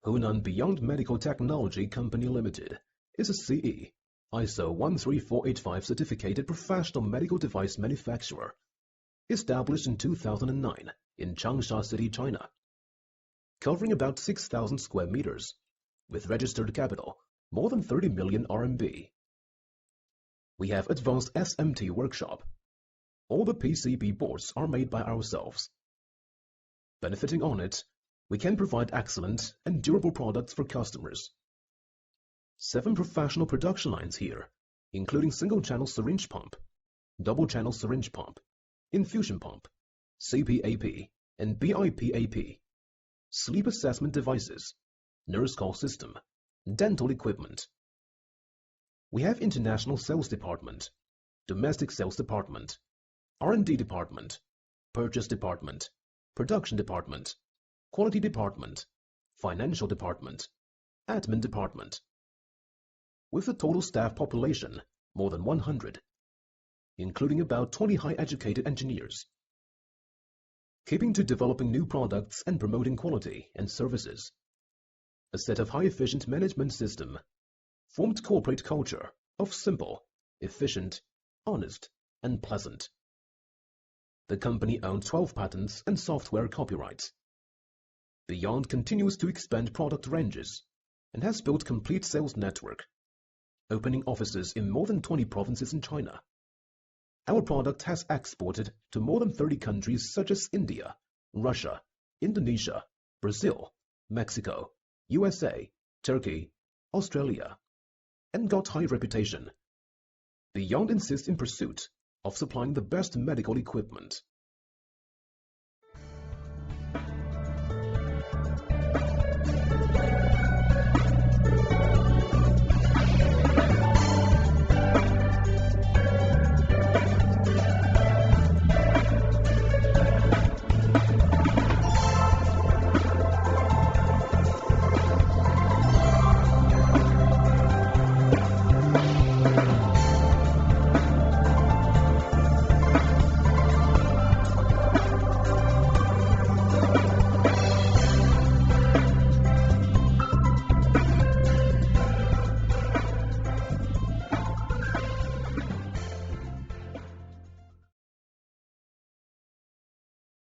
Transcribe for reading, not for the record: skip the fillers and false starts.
Hunan Beyond Medical Technology Company Limited is a CE, ISO 13485 certificated professional medical device manufacturer, established in 2009 in Changsha City, China, covering about 6,000 square meters, with registered capital more than 30 million RMB. We have advanced SMT workshop. All the PCB boards are made by ourselves. Benefiting on it, we can provide excellent and durable products for customers. 7 professional production lines here, including single-channel syringe pump, double-channel syringe pump, infusion pump, CPAP and BIPAP, sleep assessment devices, nurse call system, dental equipment. We have international sales department, domestic sales department, R&D department, purchase department, production department, quality department, financial department, admin department. With a total staff population more than 100, including about 20 high-educated engineers. Keeping to developing new products and promoting quality and services. A set of high-efficient management system, formed corporate culture of simple, efficient, honest, and pleasant. The company owns 12 patents and software copyrights. Beyond continues to expand product ranges and has built complete sales network, opening offices in more than 20 provinces in China. Our product has exported to more than 30 countries such as India, Russia, Indonesia, Brazil, Mexico, USA, Turkey, Australia, and got high reputation. Beyond insists in pursuit of supplying the best medical equipment.